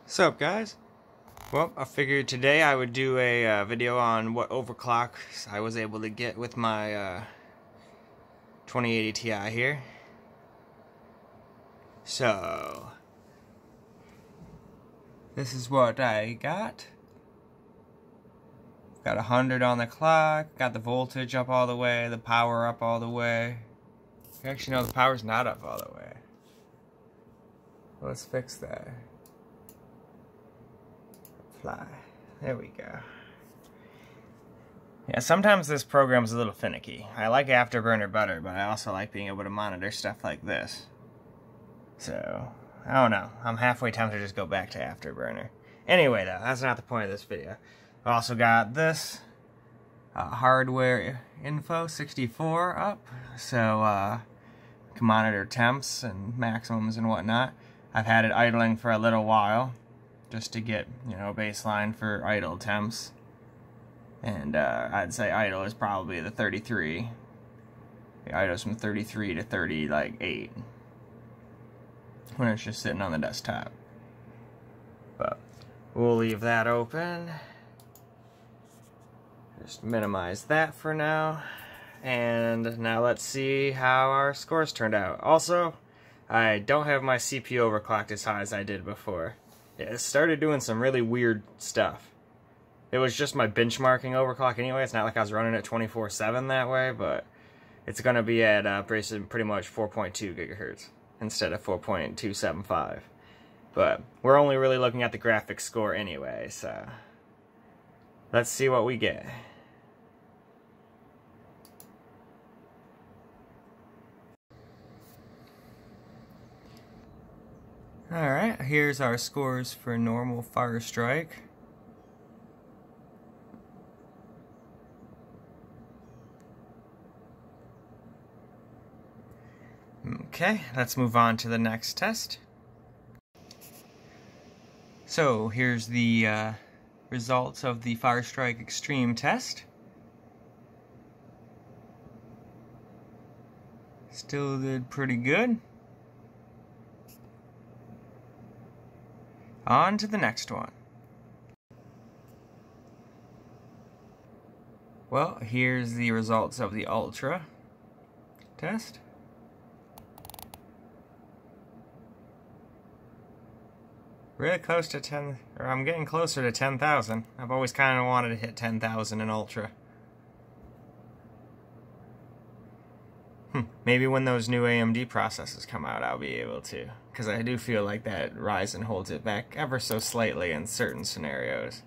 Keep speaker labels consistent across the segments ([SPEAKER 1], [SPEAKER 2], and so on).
[SPEAKER 1] What's up, guys? Well, I figured today I would do a video on what overclocks I was able to get with my 2080 Ti here. So, this is what I got. Got 100 on the clock, got the voltage up all the way, the power up all the way. Actually, no, the power's not up all the way. Let's fix that. Fly. There we go. Yeah, sometimes this program's a little finicky. I like Afterburner better, but I also like being able to monitor stuff like this. So, I don't know. I'm halfway tempted to just go back to Afterburner. Anyway, though, that's not the point of this video. I also got this hardware info 64 up, so can monitor temps and maximums and whatnot. I've had it idling for a little while, just to get, you know, baseline for idle temps. And I'd say idle is probably the 33. The idle's from 33 to 38 when it's just sitting on the desktop. But we'll leave that open. Just minimize that for now. And now let's see how our scores turned out. Also, I don't have my CPU overclocked as high as I did before. It started doing some really weird stuff. It was just my benchmarking overclock anyway. It's not like I was running it 24/7 that way, but it's going to be at pretty much 4.2 gigahertz instead of 4.275. But we're only really looking at the graphics score anyway, so let's see what we get. Alright, here's our scores for normal Firestrike. Okay, let's move on to the next test. So, here's the results of the Firestrike Extreme test. Still did pretty good. On to the next one. Well, here's the results of the Ultra test. Really close to 10, or I'm getting closer to 10,000. I've always kind of wanted to hit 10,000 in Ultra. Maybe when those new AMD processors come out, I'll be able to. Because I do feel like that Ryzen holds it back ever so slightly in certain scenarios.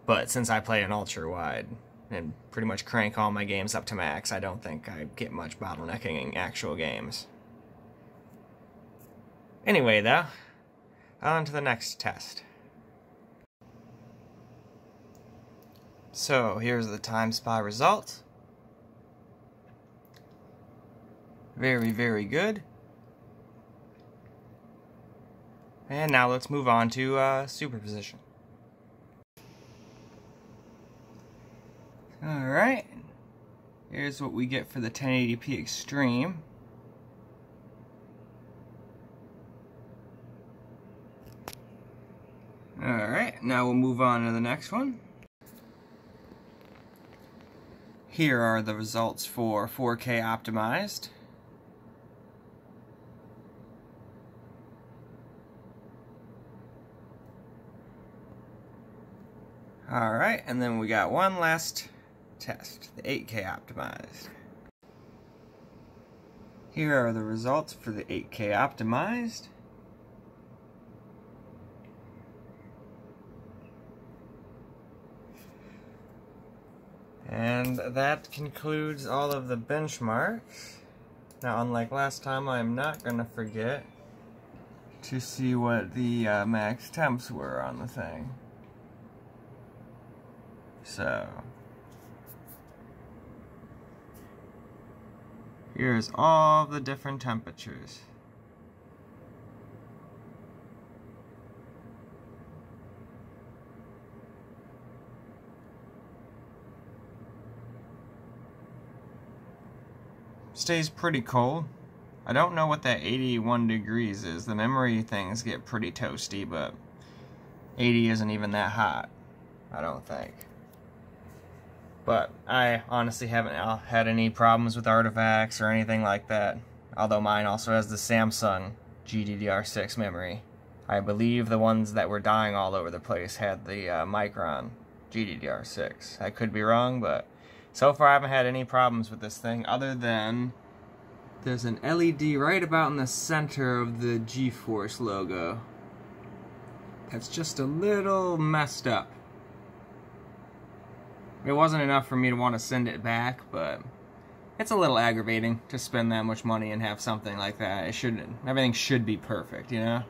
[SPEAKER 1] But since I play an ultra-wide and pretty much crank all my games up to max, I don't think I get much bottlenecking in actual games. Anyway, though, on to the next test. So, here's the time spy results. Very, very good. And now let's move on to superposition. Alright. Here's what we get for the 1080p Extreme. Alright, now we'll move on to the next one. Here are the results for 4K optimized. Alright, and then we got one last test, the 8K optimized. Here are the results for the 8K optimized. And that concludes all of the benchmarks. Now, unlike last time, I'm not going to forget to see what the max temps were on the thing. So, here's all the different temperatures. Stays pretty cold. I don't know what that 81 degrees is. The memory things get pretty toasty, but 80 isn't even that hot, I don't think. But I honestly haven't had any problems with artifacts or anything like that. Although mine also has the Samsung GDDR6 memory. I believe the ones that were dying all over the place had the Micron GDDR6. I could be wrong, but so far I haven't had any problems with this thing, other than there's an LED right about in the center of the GeForce logo that's just a little messed up. It wasn't enough for me to want to send it back, but it's a little aggravating to spend that much money and have something like that. Everything should be perfect, you know?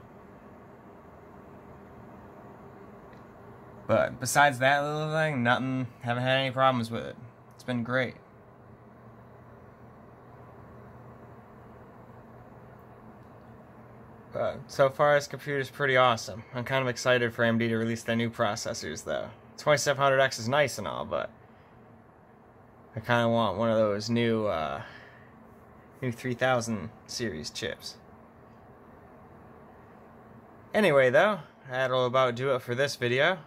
[SPEAKER 1] But besides that little thing, haven't had any problems with it. It's been great. But so far this computer's pretty awesome. I'm kind of excited for AMD to release their new processors though. 2700X is nice and all, but I kind of want one of those new 3000 series chips. Anyway though, that'll about do it for this video.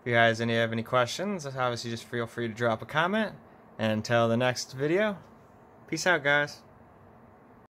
[SPEAKER 1] If you guys have any questions, obviously just feel free to drop a comment. And until the next video, peace out guys.